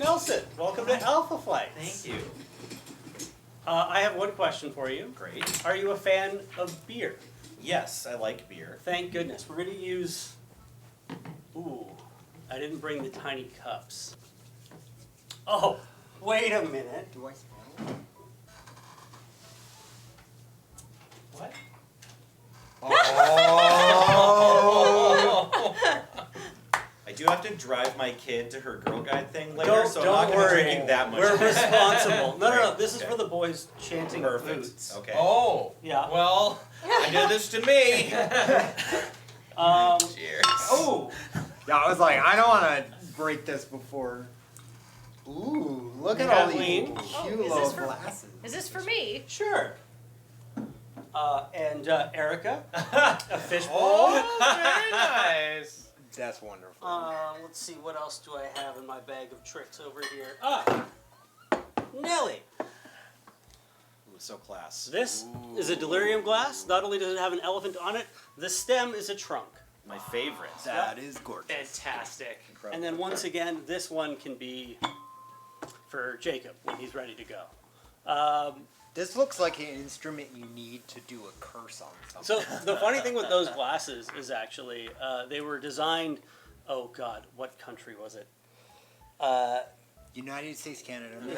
Nelson, welcome to Alpha Flight. Thank you. I have one question for you. Great. Are you a fan of beer? Yes, I like beer. Thank goodness. We're going to use... Ooh, I didn't bring the tiny cups. Oh, wait a minute. Do I smell? What? Oh! I do have to drive my kid to her Girl Guide thing later, so I'm not going to be drinking that much. We're responsible. No, Right, this is okay. for the boys chanting Perfect. boots. Okay. Oh, Yeah. well, I did this to me. Cheers. Oh, Yeah, I was like, I don't want to break this before. Ooh, look at all these Kathleen? cute Oh, is little this for- glasses. Is this for me? sure. And Erica, a fishbowl. Oh, very nice. That's wonderful. Let's see, what else do I have in my bag of tricks over here? Nelly. Ooh, so class. This is a delirium glass. Not only does it have an elephant on it, the stem is a trunk. My favorite. That is gorgeous. Fantastic. Incredible. And then once again, this one can be for Jacob when he's ready to go. This looks like an instrument you need to do a curse on So something. the funny thing with those glasses is actually they were designed. Oh God, what country was it? United States, Canada, I'm going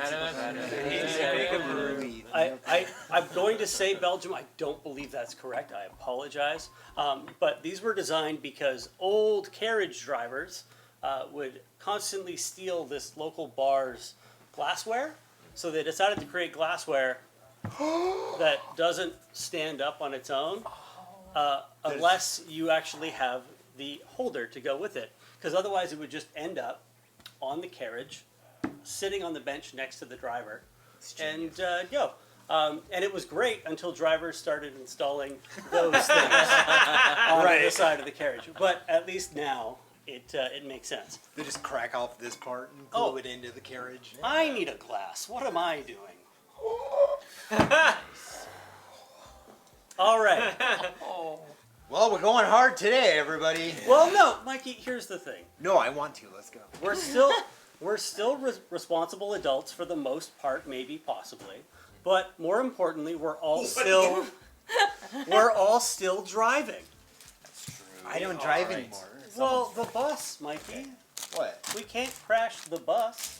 to say Belgium. I don't believe that's correct. I apologize. But these were designed because old carriage drivers would constantly steal this local bar's glassware. So they decided to create glassware that doesn't stand up on its own unless you actually have the holder to go with it. Because otherwise it would just end up on the carriage, sitting on the bench next to the driver, and go. And it was great until drivers started installing those things on the side of the carriage. But at least now it makes sense. They just crack off this part and glue it into the carriage. I need a glass. What am I doing? All right. Well, we're going hard today, everybody. Well, no, Mikey. Here's the thing. No, I want to. Let's go. We're still responsible adults for the most part, maybe, possibly. But more importantly, we're all still driving. I don't drive All right. anymore. Well, the bus, Mikey. What? We can't crash the bus.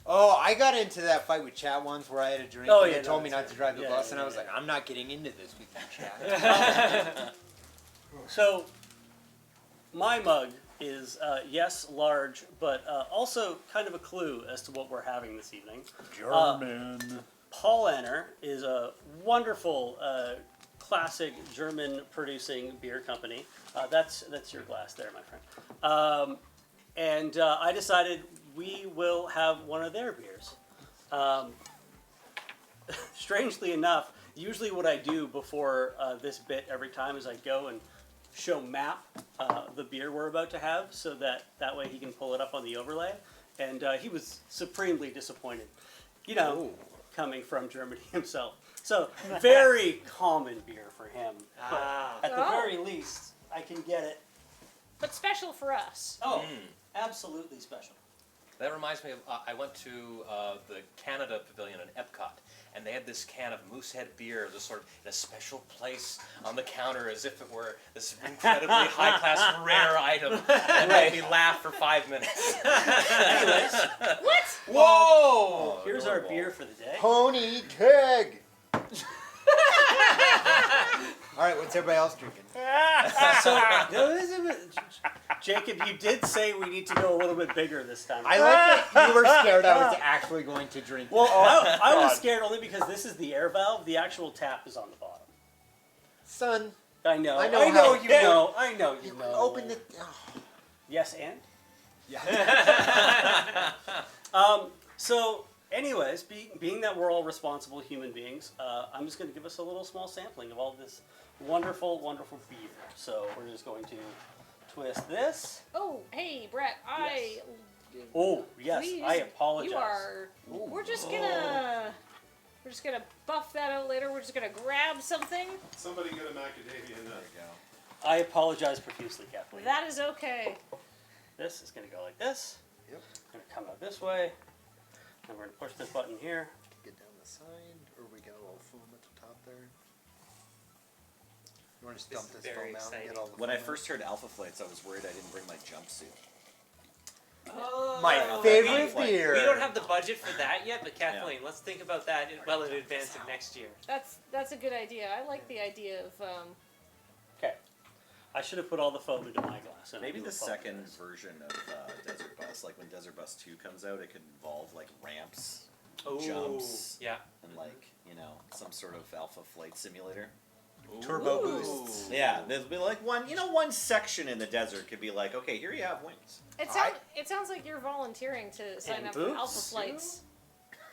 Oh, I got into that fight with Chad once where I had a drink Oh, and yeah, they told no, me that's not to drive the yeah, bus, yeah, and I was yeah. like, I'm not getting into this with you, Chad. So, my mug is, yes, large, but also kind of a clue as to what we're having this evening. German. Paulaner is a wonderful, classic German-producing beer company. That's your glass there, my friend. And I decided we will have one of their beers. Strangely enough, usually what I do before this bit every time is I go and show Map the beer we're about to have, so that way he can pull it up on the overlay. And he was supremely disappointed, coming from Germany himself. So very common beer for him. But at the very least, I can get it. But special for us. Oh, absolutely special. That reminds me of, I went to the Canada Pavilion in Epcot, and they had this can of Moosehead beer, just sort of in a special place on the counter as if it were this incredibly high-class, rare item. And made me laugh for 5 minutes. Anyways, What? Whoa! here's our beer for the day. Pony keg. All right, what's everybody else drinking? So, Jacob, you did say we need to go a little bit bigger this time. I like that you were scared I was actually going to drink. Well, that. I was scared only because this is the air valve. The actual tap is on the bottom. Son, I know. I know I how- know you know. open the. Yes, and? Yeah. So, anyways, being that we're all responsible human beings, I'm just going to give us a little small sampling of all this wonderful, wonderful beer. So, we're just going to twist this. Oh, hey, Brett. Oh, yes, Please, I apologize. You are. We're just gonna buff that out later. We're just gonna grab something. Somebody get a macadamia nut. I apologize profusely, Kathleen. That is okay. This is going to go like this. Yep. I'm going to come out this way. And we're going to push this button here. Get down the side, or we got a little foam at the top there. You want to just This dump is this very foam out and exciting. get all the When I foam out? first heard Alpha Flights, I was worried I didn't bring my jumpsuit. My Oh, favorite we- beer. We don't have the budget for that yet, but Kathleen, let's think about that well in advance of next year. That's a good idea. I like the idea of Okay. I should have put all the foam into my glass. And I Maybe do the apologize. second version of Desert Bus, like when Desert Bus 2 comes out, it could involve like ramps, Ooh, jumps, yeah. and like, some sort of Alpha Flight simulator. Turbo boosts. Yeah, there'll be like one section in the desert could be like, okay, here you have wings. it sounds like you're volunteering to sign And up for boots. Alpha Flights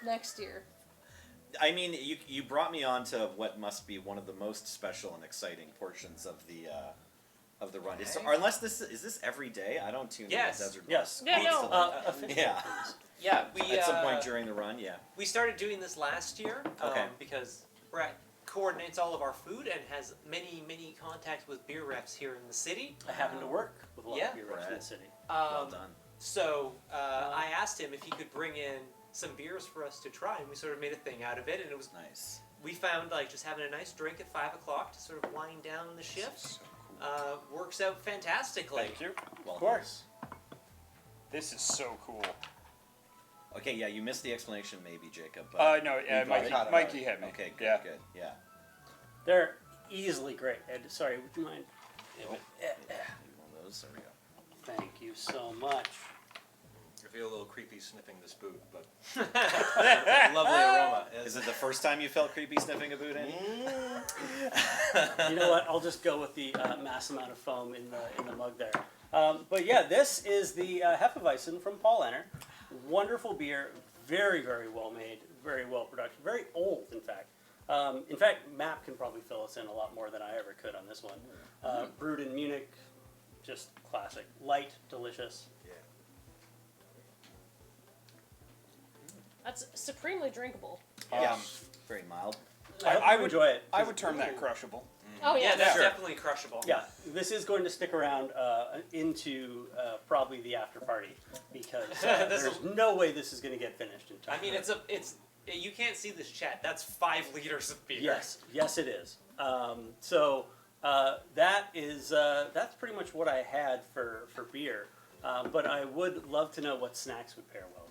next year. I mean, you brought me on to what must be one of the most special and exciting portions of the run. Unless this is every day? I don't tune Yes. in to Desert Yes. Bus. Yeah, no. constantly. Officially, Yeah. please. Yeah, we At some point during the run, yeah. we started doing this last year Okay. because Brett coordinates all of our food and has many contacts with beer reps here in the city. I happen to work with a lot Yeah. of beer reps in Right. the city. Well done. So I asked him if he could bring in some beers for us to try, and we sort of made a thing out of it. And it was Nice. we found like just having a nice drink at 5 o'clock to sort of wind down the shift works out fantastically. Thank you. Well Of course. This is so cool. done. Okay, yeah, you missed the explanation, maybe, Jacob. But No, you got it. Mikey hit me. Okay, good, Yeah. good, yeah. They're easily great. Ed, sorry, would you mind? One of those. There we go. Thank you so much. I feel a little creepy sniffing this boot, but lovely aroma. Is it the first time you felt creepy sniffing a boot, Andy? You know what? I'll just go with the mass amount of foam in the mug there. But yeah, this is the Hefe-Weissbier from Paulaner. Wonderful beer, very well made, very well produced, very old in fact. Map can probably fill us in a lot more than I ever could on this one. Brewed in Munich, just classic, light, delicious. That's supremely drinkable. Yeah. Very mild. I hope I you would enjoy it. I would term that crushable. Oh Yeah, yeah. that's Sure. definitely crushable. Yeah, this is going to stick around into probably the after party because there's no way this is going to get finished in time. I mean, it's you can't see this chat. That's 5 liters of beer. Yes, it is. That's pretty much what I had for beer. But I would love to know what snacks would pair well with it.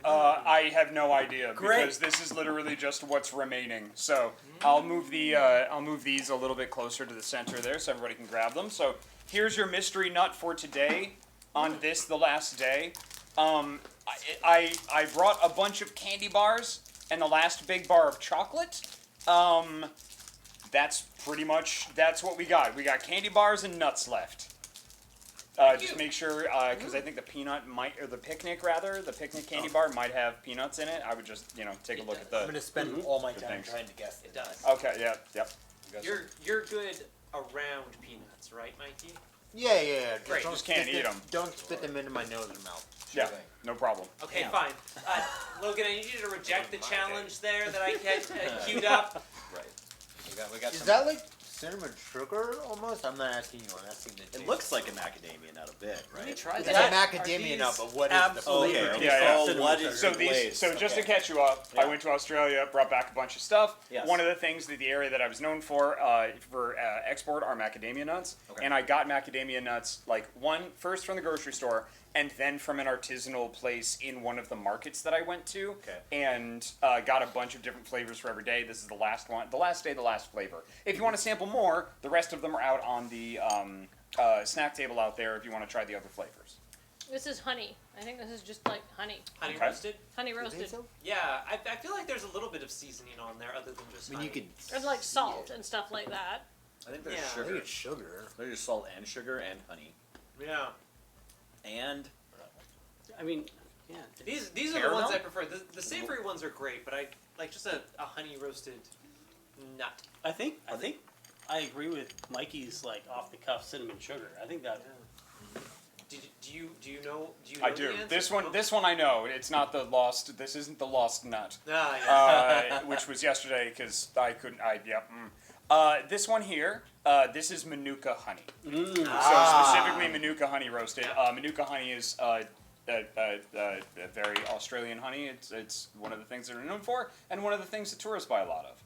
I have no idea Great. because this is literally just what's remaining. So I'll move these a little bit closer to the center there so everybody can grab them. So here's your mystery nut for today. On this, the last day, I brought a bunch of candy bars and the last big bar of chocolate. That's what we got. We got candy bars and nuts left. Just make sure, because I think the picnic candy bar might have peanuts in it. I would just, take a look at I'm gonna the. spend all my time Thanks. trying to guess. It does. Okay, yeah, yep. You're good around peanuts, right, Mikey? Yeah. Great. Don't Just can't spit eat them. 'em. Don't spit them into my nose or mouth. Yeah, no problem. Okay, Yeah. fine. Logan, I need you to reject the challenge there that I had queued up. Right. We got Is some. that like cinnamon sugar almost? I'm not asking you. I'm asking the It taste. looks like a macadamia nut a bit, right? try It's that. a macadamia nut, but what is the absolutely flavor? Okay. Yeah, Oh, cinnamon what sugar. is So the these, glaze? so just to Okay. catch you up, I Yeah. went to Australia, brought back a bunch of stuff. Yes. One of the things that the area that I was known for export are macadamia nuts, Okay. and I got macadamia nuts first from the grocery store, and then from an artisanal place in one of the markets that I went to, Okay. and got a bunch of different flavors for every day. This is the last one, the last day, the last flavor. If you want to sample more, the rest of them are out on the snack table out there. If you want to try the other flavors. This is honey. I think this is just like honey. Honey Okay. roasted? Honey You think roasted. so? Yeah, I feel like there's a little bit of seasoning on there other than just I mean, you honey. could. Or like see salt it. and stuff like that. I think there's Yeah. I think sugar. it's sugar. There's just salt and sugar and honey. Yeah. And I mean, yeah. These are the Caramel? ones I prefer. The savory ones are great, but I like just a honey roasted nut. I think I agree with Mikey's like off the cuff cinnamon sugar. I think that. Do you know? Do you know I the do. answer? This one I know. It's not the lost. This isn't the lost nut. Ah, yeah. Which was yesterday because I couldn't. This one here. This is Manuka honey. So specifically Manuka honey roasted. Manuka honey is a very Australian honey. It's one of the things that they're known for, and one of the things that tourists buy a lot of.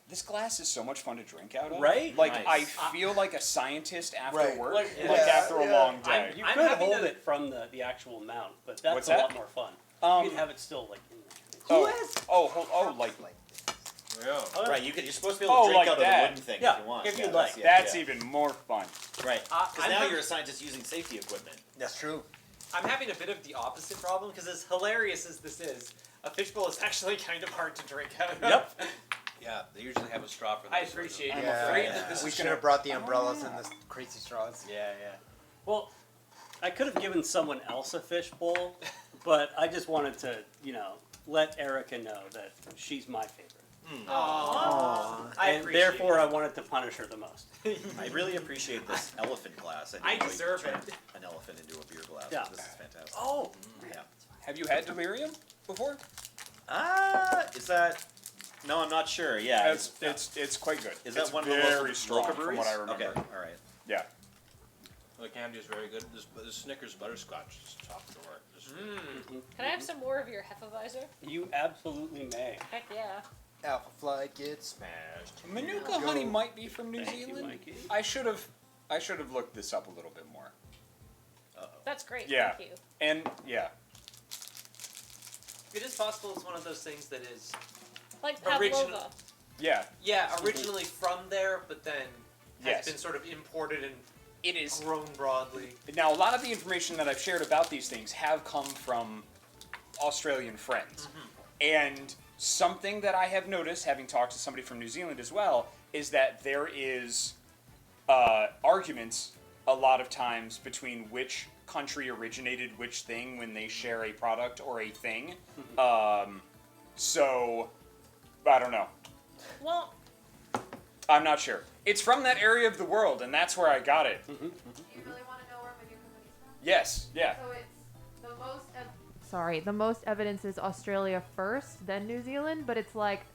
This glass is so much fun to drink out of. Right? Like, Nice. I feel like a scientist after Right. work, Like, like yeah, after a yeah. long day. You I'm could having hold to- it from the actual mount, but that's What's a that? lot more fun. You could have it still like in there. Like Yeah. Right, you're supposed to be able to Oh, drink like out that. of the wooden thing Yeah, if you want. if Yeah, you'd like. that's- that's yeah. even more fun. Right, because I'm now hav- you're a scientist using safety equipment. That's true. I'm having a bit of the opposite problem because as hilarious as this is, a fishbowl is actually kind of hard to drink out of. Yep. Yeah, they usually have a straw for I those. appreciate I'm it. Yeah, Afraid afraid that this we is should gonna- have brought the umbrellas and the crazy straws. Yeah, yeah. Well, I could have given someone else a fish bowl, but I just wanted to, let Erica know that she's my favorite. Aww. I And appreciate therefore, it. I wanted to punish her the most. I really appreciate this elephant glass. I didn't know you deserve could it. turn an elephant into a beer glass. Yeah. This is fantastic. Oh, Yeah. Have you had delirium before? Is that? No, I'm not sure. Yeah. It's quite good. Is It's that one of the very local strong from breweries? what I remember? Okay. All right. Yeah. The candy is very good. This Snickers butterscotch is top of the work. Can I have some more of your Hefe-Weissbier? you absolutely may. Heck yeah. Alpha flight gets smashed. Manuka honey might be from New Thank you, Zealand. Mikey. I should have looked this up a little bit more. That's great. Yeah. Thank you. And yeah, It is possible it's one of those things that is, Like Original- pavlova. yeah, yeah, originally from there, but then has Yes. been sort of imported and it is. grown broadly. Now, a lot of the information that I've shared about these things have come from Australian friends. And something that I have noticed, having talked to somebody from New Zealand as well, is that there is arguments a lot of times between which country originated which thing when they share a product or a thing. So, I don't know. Well, I'm not sure. It's from that area of the world, and that's where I got it. Do you really want to know where Manuka honey's from? Yes, yeah. So it's the most. Sorry, the most evidence is Australia first, then New Zealand, but it's like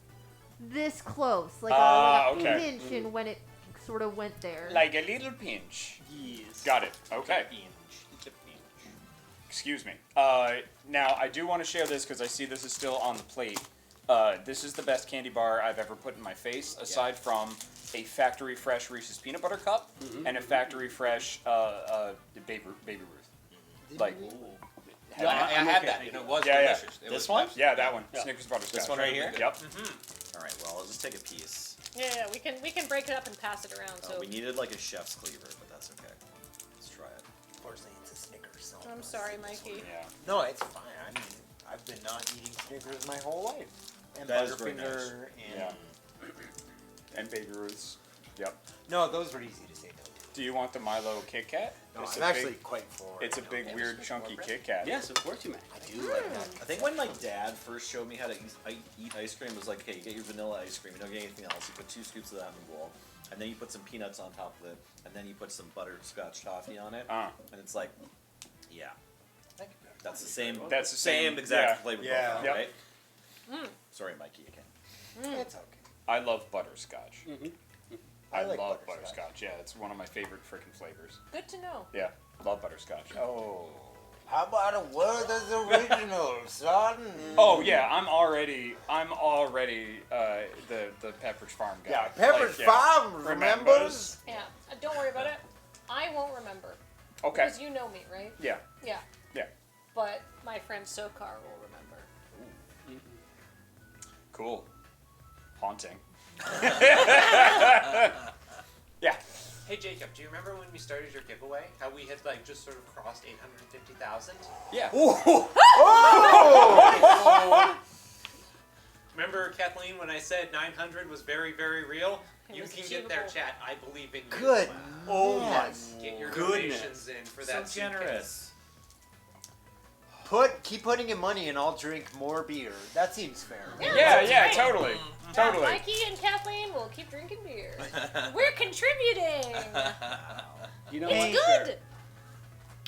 this close, like Ah, a okay. pinch in when it sort of went there. Like a little pinch. Yes. Got it. Okay. Excuse me. Now, I do want to share this because I see this is still on the plate. This is the best candy bar I've ever put in my face, aside from a Factory Fresh Reese's Peanut Butter Cup and a Factory Fresh Baby Ruth. Like, Yeah, I I'm had okay. that, and it was Yeah, yeah. delicious. It This was one? nice. yeah, that one. Yeah. Snickers butterscotch. This one right here? Yep. All right. Well, I'll just take a piece. yeah, we can break it up and pass it around. So We needed like a chef's cleaver, but that's okay. Let's try it. Unfortunately, it's a Snickers. So I'm sorry, Mikey. Yeah. No, it's fine. I mean, I've been not eating Snickers my whole life. And That is very Butterfinger and Yeah. And Baby Ruths. Yep. no, those were easy to say. No, Do you want the Milo Kit Kat? no It's I'm a actually big, quite full. it's a right big, now. weird, chunky Kit Kat. Yes, of course you may. I do like that. I think when my dad first showed me how to eat ice cream, it was like, hey, you get your vanilla ice cream, you don't get anything else. You put 2 scoops of that in the bowl, and then you put some peanuts on top of it, and then you put some butterscotch toffee on it, and it's like, yeah, that's the same. That's the same, exact yeah. flavor Yeah. profile, Yep. right? Sorry, Mikey, again. It's okay. I love butterscotch. I like love butterscotch. butterscotch. Yeah, it's one of my favorite freaking flavors. Good to know. Yeah, love butterscotch. Oh. How about a word as original, son? Oh yeah, I'm already the Pepperidge Farm guy. Yeah, Pepperidge Like, Farm remembers. remembers. Yeah, don't worry about it. I won't remember. Okay. Because you know me, right? Yeah. Yeah. Yeah. But my friend Sokar will remember. Cool. Haunting. Yeah. Hey Jacob, do you remember when we started your giveaway? How we had like just sort of crossed 850,000? Yeah. Remember Kathleen when I said 900 was very, very real? It You was can get there, achievable. chat. I believe in you. Good. Oh Yes. Get your Goodness. donations in for So that suitcase. generous. Keep putting in money and I'll drink more beer. That seems fair. Yeah, yeah, right. totally. Totally. Mikey and Kathleen will keep drinking beer. We're contributing. You know It's what? good.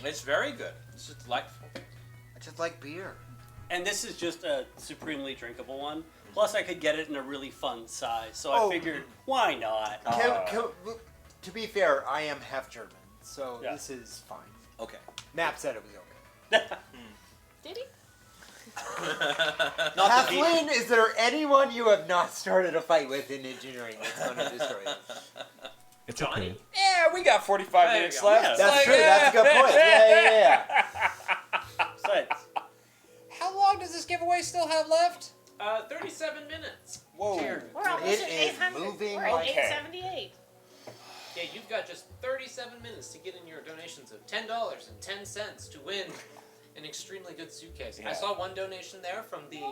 It's very good. It's delightful. I just like beer. And this is just a supremely drinkable one. Plus, I could get it in a really fun size, so Oh. I figured, why not? To be fair, I am half German, so Yeah. this is fine. Okay. Nap said it was okay. Did he? Kathleen, is there anyone you have not started a fight with in engineering that's going to destroy you? It's okay. Yeah, we got 45 There you minutes go. left. Yeah. It's That's like, true. That's a good point. Yeah. Besides, How long does this giveaway still have left? 37 minutes. Whoa. We're almost It at is 800. moving We're at like- 878. Yeah, you've got just 37 minutes to get in your donations of $10.10 to win an extremely good suitcase. Yeah. I saw one donation there from the,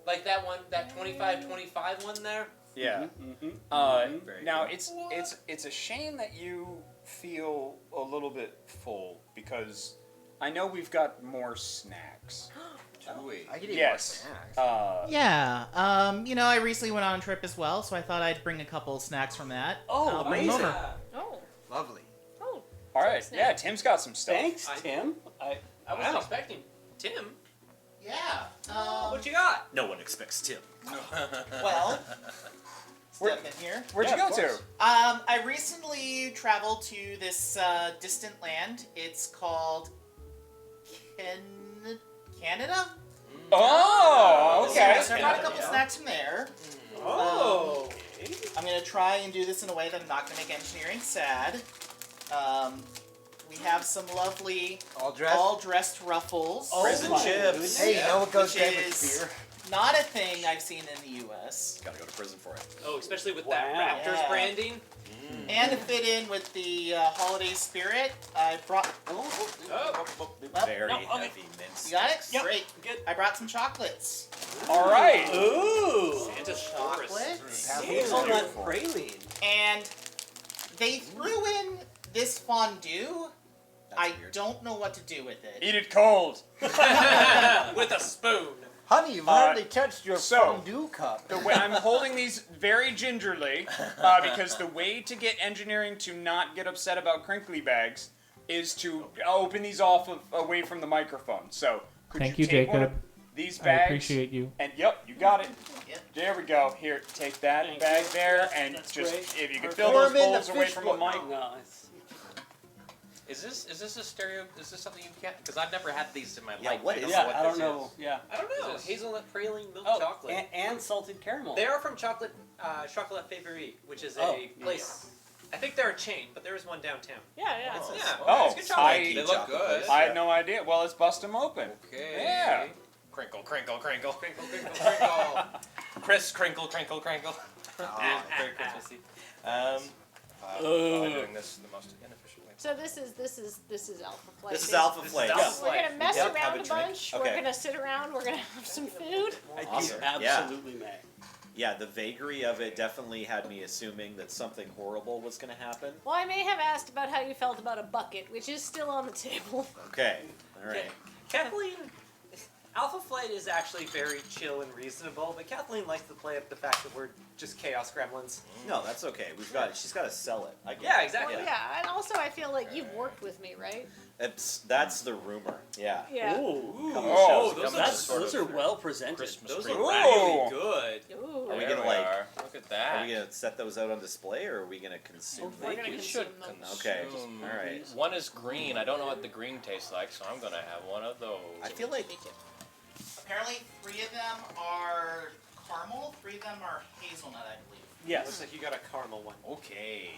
like that one, that 25-25 one there. Yeah. Very Now good. it's a shame that you feel a little bit full because I know we've got more snacks. Do we? I could eat Yes. more snacks. Yeah. I recently went on a trip as well, so I thought I'd bring a couple snacks from that. Oh, I'll bring them amazing. over. Oh. Lovely. Oh. All right. Snacks. Yeah, Tim's got some stuff. thanks, Tim. I wasn't expecting Tim. Yeah. What you got? No one expects Tim. Well, Where- step in here. Where'd Yeah, you go of to? course. I recently traveled to this distant land. It's called Canada. Oh, okay. So I brought a couple snacks from there. Oh. I'm gonna try and do this in a way that I'm not gonna make engineering sad. We have some lovely All dressed? all-dressed ruffles. Oh Prison my chips. goodness. Hey, you know what goes Which great with is- beer? Not a thing I've seen in the U.S. Gotta go to prison for it. Oh, especially with Wow. that Raptors Yeah. branding. And to fit in with the holiday spirit, I brought. Oh. Well, Very no, okay. heavy mince. you got it? Yep. Great. Good. I brought some chocolates. All right. Ooh. Santa's Chocolates. Hazelnut praline. And they threw in this fondue. I weird. don't know what to do with it. Eat it cold. with a spoon. Honey, you've hardly touched your so- fondue cup. The way I'm holding these very gingerly because the way to get engineering to not get upset about crinkly bags is to open these off away from the microphone. So could Thank you you, take one of Jacob. these I bags? appreciate you. And yep, you got it. Yep. There we go. Here, take that Thank bag you. there, Yes, and that's just great. if you could Perfect. fill Pour those 'em in the bowls away fish from the bowl. mic. No, it's, Is this a stereo? Is this something you can't? Because I've never had these in my Yeah, life. what I don't is know yeah, what I don't this know. is. Yeah. I don't know. Is this- Hazelnut praline milk Oh, chocolate. and salted caramel. They are from Chocolate Hefe-Weissbier, which is Oh, a place. I think they're a chain, but there is one downtown. Yeah, yeah. It's, Oh. yeah, Oh, it's good chocolate. I- They look Chocolate good. place. I had no idea. Well, let's bust them open. Okay. Yeah. Crinkle, crinkle, crinkle, crinkle, crinkle, crinkle. Chris, crinkle, crinkle, crinkle. Very Christmassy. Probably doing this the most inefficient way. So this is Alpha Flight. This is Alpha Flake. Alpha We're gonna mess Yep, have around a a drink. bunch. Okay. We're gonna sit around. We're gonna have some food. Awesome. You absolutely may. Yeah, the vagary of it definitely had me assuming that something horrible was going to happen. Well, I may have asked about how you felt about a bucket, which is still on the table. Okay, all right. Kathleen, Alpha Flight is actually very chill and reasonable, but Kathleen likes to play up the fact that we're just chaos gremlins. No, that's okay. We've got it. She's got to sell it. I get Yeah, it. exactly. Well, yeah, and also I feel like you've worked with me, right? That's the rumor. Yeah. Yeah. Ooh. Oh, those Those are well presented. Christmas Those tree. are Ooh. really good. Ooh. Are we There gonna like? are. Look at Are that. we gonna set those out on display, or are we gonna consume Oh, them? We're gonna We consume should them. Okay. consume. All right. One is green. I don't know what the green tastes like, so I'm gonna have one of those. I feel like Apparently, 3 of them are caramel. 3 of them are hazelnut, I believe. Yes. Looks like you got a caramel one. Okay.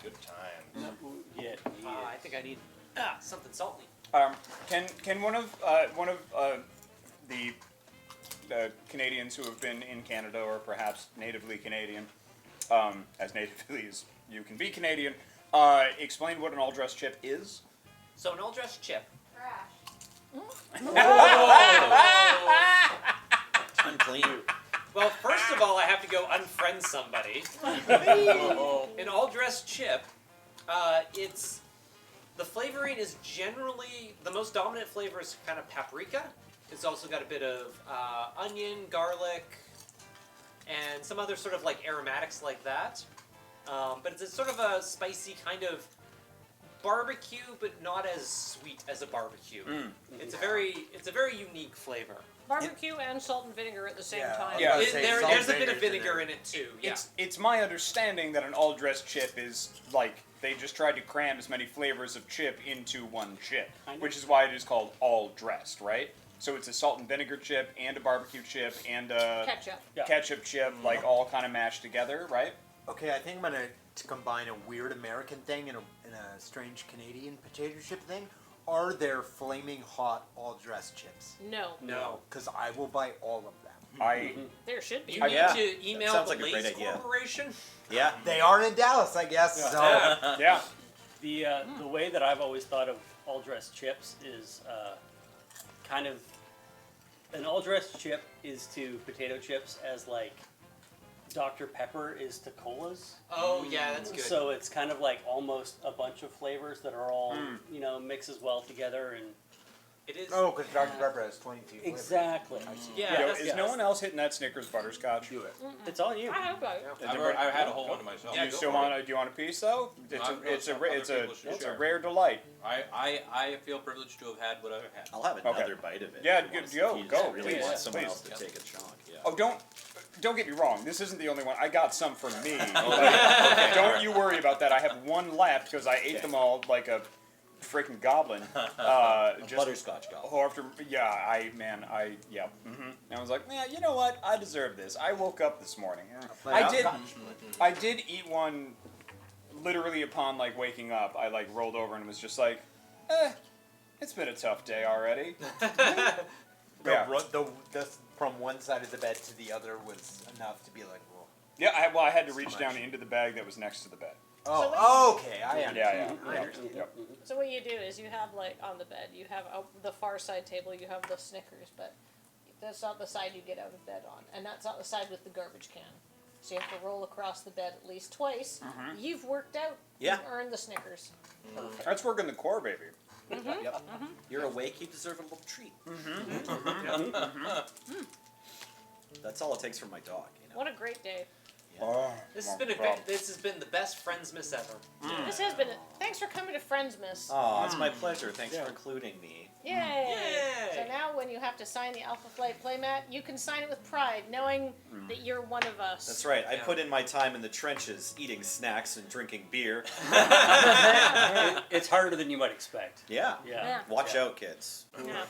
Good time. Yeah. I think I need something salty. Can one of the Canadians who have been in Canada or perhaps natively Canadian, as natively as you can be Canadian, explain what an all-dressed chip is? So an all-dressed chip. unclean. Well, first of all, I have to go unfriend somebody. An all-dressed chip, it's the flavoring is generally the most dominant flavor is kind of paprika. It's also got a bit of onion, garlic, and some other sort of like aromatics like that. But it's a sort of a spicy kind of barbecue, but not as sweet as a barbecue. It's a very unique flavor. Barbecue and salt and vinegar at the same time. Yeah. There's a bit of vinegar in it too. Yeah. It's my understanding that an all-dressed chip is like they just tried to cram as many flavors of chip into one chip, I know. which is why it is called all dressed, right? So it's a salt and vinegar chip and a barbecue chip and a Ketchup. Yeah. ketchup chip, like all kind of mashed together, right? Okay, I think I'm gonna combine a weird American thing and a strange Canadian potato chip thing. Are there flaming hot all dressed chips? No. No. Because I will buy all of them. I There should be. You need Yeah. to email Sounds the like a Lay's great idea. Corporation. Yeah. They are in Dallas, I guess. So yeah. The way that I've always thought of all dressed chips is kind of an all dressed chip is to potato chips as like Dr. Pepper is to colas. Oh yeah, that's good. So it's kind of like almost a bunch of flavors that are all mixes well together and It is. Oh, because Dr. Pepper has 22 flavors. exactly. Yeah. Yo, that's- is no one else hitting that Snickers butterscotch? Do it. It's on you. I hope I. I've had a whole one to myself. Yeah, Do you go still for it. want? Do you want a piece though? Other people should share. Rare delight. I feel privileged to have had what I've had. I'll have another bite of it. Yeah, if you good, want- go, if you go, just really please, want someone please. else to take a chunk. Yeah. Oh, don't get me wrong. This isn't the only one. I got some for me. Like, don't you worry about that. I have one left because I ate them all like a freaking goblin. Just Butterscotch goblin. Oh, after And I was like, you know what? I deserve this. I woke up this morning. I did eat one literally upon like waking up. I like rolled over and was just like, it's been a tough day already. From one side of the bed to the other was enough to be like, whoa. Yeah, I had to reach down into the bag that was next to the bed. Oh, okay. I understand. Yeah. I understand. Yep. So what you do is you have like on the bed, you have the far side table, you have the Snickers, but that's not the side you get out of bed on, and that's not the side with the garbage can. So you have to roll across the bed at least twice. You've worked out. Yeah. You've earned the Snickers. Perfect. That's working the core, baby. Yep. You're awake, you deserve a little treat. That's all it takes from my dog, you know. What a great day. Oh, This has been the best Friendsmas ever. This has been. Thanks for coming to Friendsmas. Oh, it's my pleasure. Thanks for including me. Yay! Yay! So now, when you have to sign the Alpha Flight playmat, you can sign it with pride, knowing that you're one of us. That's right. I put in my time in the trenches, eating snacks and drinking beer. It's harder than you might expect. Yeah. Yeah. Watch out, kids. Yeah.